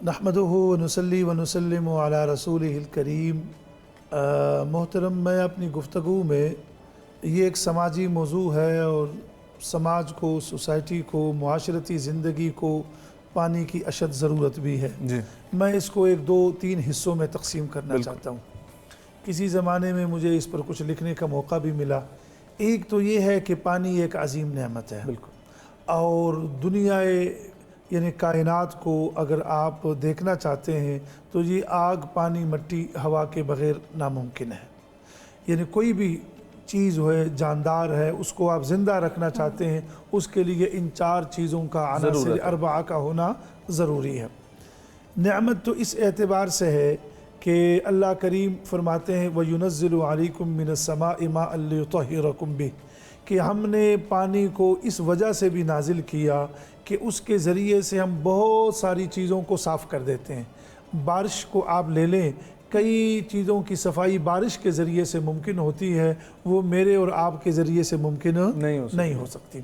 نحمدہ و نصلی و نسلم علی رسولہ الکریم۔ محترم، میں اپنی گفتگو میں یہ ایک سماجی موضوع ہے اور سماج کو، سوسائٹی کو، معاشرتی زندگی کو پانی کی اشد ضرورت بھی ہے۔ میں اس کو 1 2 3 حصوں میں تقسیم کرنا چاہتا ہوں۔ کسی زمانے میں مجھے اس پر کچھ لکھنے کا موقع بھی ملا۔ ایک تو یہ ہے کہ پانی ایک عظیم نعمت ہے، اور دنیا یعنی کائنات کو اگر آپ دیکھنا چاہتے ہیں تو یہ آگ، پانی، مٹی، ہوا کے بغیر ناممکن ہے۔ یعنی کوئی بھی چیز ہے، جاندار ہے، اس کو آپ زندہ رکھنا چاہتے ہیں، اس کے لیے ان 4 چیزوں کا، عناصر 4 کا ہونا ضروری ہے۔ نعمت تو اس اعتبار سے ہے کہ اللہ کریم فرماتے ہیں وَيُنَزِّلُ عَلَيْكُم مِّنَ السَّمَاءِ مَاءً لِيُطَهِّرَكُم بِهِ، کہ ہم نے پانی کو اس وجہ سے بھی نازل کیا کہ اس کے ذریعے سے ہم بہت ساری چیزوں کو صاف کر دیتے ہیں۔ بارش کو آپ لے لیں، کئی چیزوں کی صفائی بارش کے ذریعے سے ممکن ہوتی ہے، وہ میرے اور آپ کے ذریعے سے ممکن نہیں ہو سکتی۔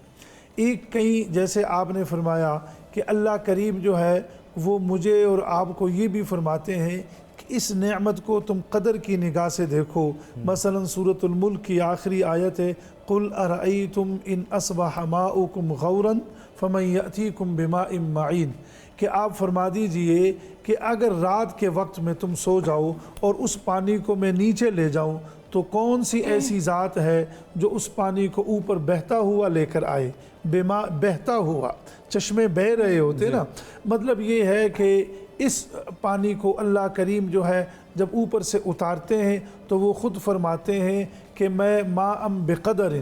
ایک کہیں جیسے آپ نے فرمایا کہ اللہ کریم جو ہے وہ مجھے اور آپ کو یہ بھی فرماتے ہیں کہ اس نعمت کو تم قدر کی نگاہ سے دیکھو۔ مثلا سورۃ الملک کی آخری آیت ہے قُلْ أَرَأَيْتُمْ إِنْ أَصْبَحَ مَاؤُكُمْ غَوْرًا فَمَنْ يَأْتِيكُمْ بِمَاءٍ مَعِينٍ، کہ آپ فرما دیجئے کہ اگر رات کے وقت میں تم سو جاؤ اور اس پانی کو میں نیچے لے جاؤں تو کون سی ایسی ذات ہے جو اس پانی کو اوپر بہتا ہوا لے کر آئے؟ بہتا ہوا، چشمے بہہ رہے ہوتے نا۔ مطلب یہ ہے کہ اس پانی کو اللہ کریم جو ہے جب اوپر سے اتارتے ہیں تو وہ خود فرماتے ہیں کہ میں ماء بقدر،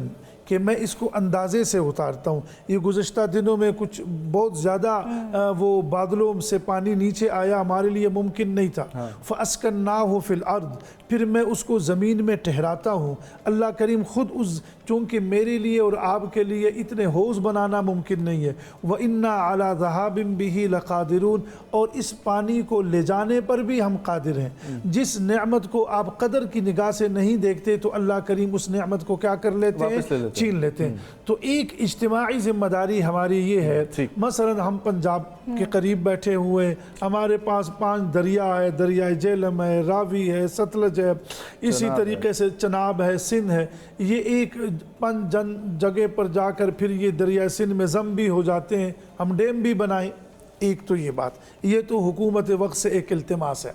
کہ میں اس کو اندازے سے اتارتا ہوں۔ یہ گزشتہ دنوں میں کچھ بہت زیادہ وہ بادلوں سے پانی نیچے آیا، ہمارے لیے ممکن نہیں تھا۔ فَأَسْكَنَّاهُ فِي الْأَرْضِ، پھر میں اس کو زمین میں ٹھہراتا ہوں۔ اللہ کریم خود چونکہ میرے لیے اور آپ کے لیے اتنے حوض بنانا ممکن نہیں ہے۔ وَإِنَّا عَلَى ذَهَابٍ بِهِ لَقَادِرُونَ، اور اس پانی کو لے جانے پر بھی ہم قادر ہیں۔ جس نعمت کو آپ قدر کی نگاہ سے نہیں دیکھتے تو اللہ کریم اس نعمت کو کیا کر لیتے ہیں؟ چھین لیتے ہیں۔ تو ایک اجتماعی ذمہ داری ہماری یہ ہے، مثلا ہم پنجاب کے قریب بیٹھے ہوئے، ہمارے پاس 5 دریا ہے، دریائے جہلم ہے، راوی ہے، ستلج ہے، اسی طریقے سے چناب ہے، سندھ ہے۔ یہ ایک 5 جگہ پر جا کر پھر یہ دریائے سندھ میں ضم بھی ہو جاتے ہیں، ہم ڈیم بھی بنائیں۔ ایک تو یہ بات، یہ تو حکومت وقت سے ایک التماس ہے۔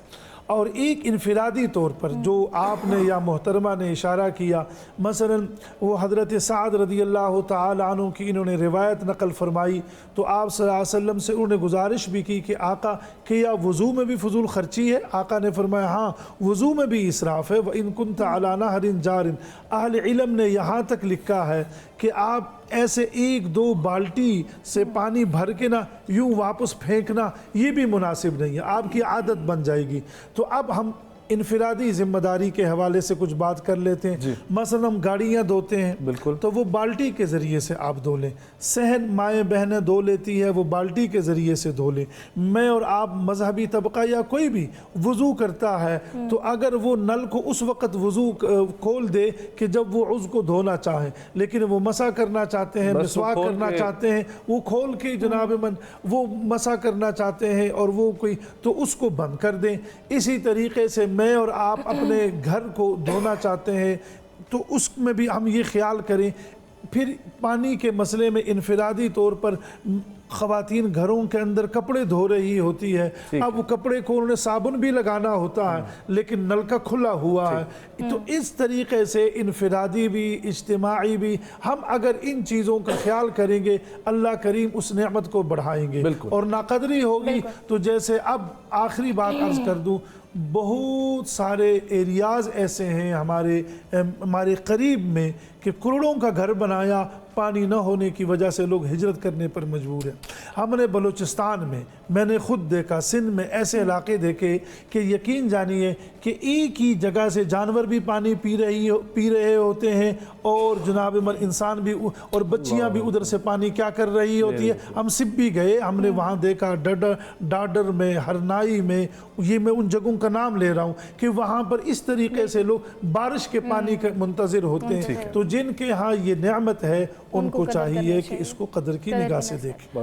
اور ایک انفرادی طور پر جو آپ نے یا محترمہ نے اشارہ کیا، مثلا وہ حضرت سعد رضی اللہ تعالی عنہ کی انہوں نے روایت نقل فرمائی، تو آپ صلی اللہ علیہ وسلم سے انہوں نے گزارش بھی کی کہ آقا کیا وضو میں بھی فضول خرچی ہے؟ آقا نے فرمایا ہاں، وضو میں بھی اسراف ہے۔ وَإِن كُنْتَ عَلَى نَهْرٍ جَارٍ، اہل علم نے یہاں تک لکھا ہے کہ آپ ایسے 1 2 بالٹی سے پانی بھر کے نا یوں واپس پھینکنا یہ بھی مناسب نہیں ہے، آپ کی عادت بن جائے گی۔ تو اب ہم انفرادی ذمہ داری کے حوالے سے کچھ بات کر لیتے ہیں۔ مثلا ہم گاڑیاں دھوتے ہیں تو وہ بالٹی کے ذریعے سے آپ دھو لیں، صحن مائیں بہنیں دھو لیتی ہے، وہ بالٹی کے ذریعے سے دھو لیں۔ میں اور آپ مذہبی طبقہ یا کوئی بھی وضو کرتا ہے تو اگر وہ نل کو اس وقت وضو کھول دے کہ جب وہ عضو کو دھونا چاہیں، لیکن وہ مسح کرنا چاہتے ہیں، مسواک کرنا چاہتے ہیں، وہ کھول کے جناب من وہ مسح کرنا چاہتے ہیں اور وہ کوئی، تو اس کو بند کر دیں۔ اسی طریقے سے میں اور آپ اپنے گھر کو دھونا چاہتے ہیں تو اس میں بھی ہم یہ خیال کریں۔ پھر پانی کے مسئلے میں انفرادی طور پر خواتین گھروں کے اندر کپڑے دھو رہی ہوتی ہے، اب وہ کپڑے کو انہوں نے صابن بھی لگانا ہوتا ہے لیکن نل کا کھلا ہوا ہے۔ تو اس طریقے سے انفرادی بھی، اجتماعی بھی، ہم اگر ان چیزوں کا خیال کریں گے اللہ کریم اس نعمت کو بڑھائیں گے۔ اور ناقدری ہوگی تو جیسے اب آخری بات عرض کر دوں، بہت سارے ایریاز ایسے ہیں ہمارے قریب میں کہ کروڑوں کا گھر بنایا، پانی نہ ہونے کی وجہ سے لوگ ہجرت کرنے پر مجبور ہیں۔ ہم نے بلوچستان میں نے خود دیکھا، سندھ میں ایسے علاقے دیکھے کہ یقین جانیے کہ ایک ہی جگہ سے جانور بھی پانی پی رہے ہوتے ہیں اور جناب انسان بھی، اور بچیاں بھی ادھر سے پانی کیا کر رہی ہوتی ہے۔ ہم سب بھی گئے، ہم نے وہاں دیکھا ڈاڈر میں، ہرنائی میں، یہ میں ان جگہوں کا نام لے رہا ہوں کہ وہاں پر اس طریقے سے لوگ بارش کے پانی کے منتظر ہوتے ہیں۔ تو جن کے ہاں یہ نعمت ہے ان کو چاہیے کہ اس کو قدر کی نگاہ سے دیکھیں۔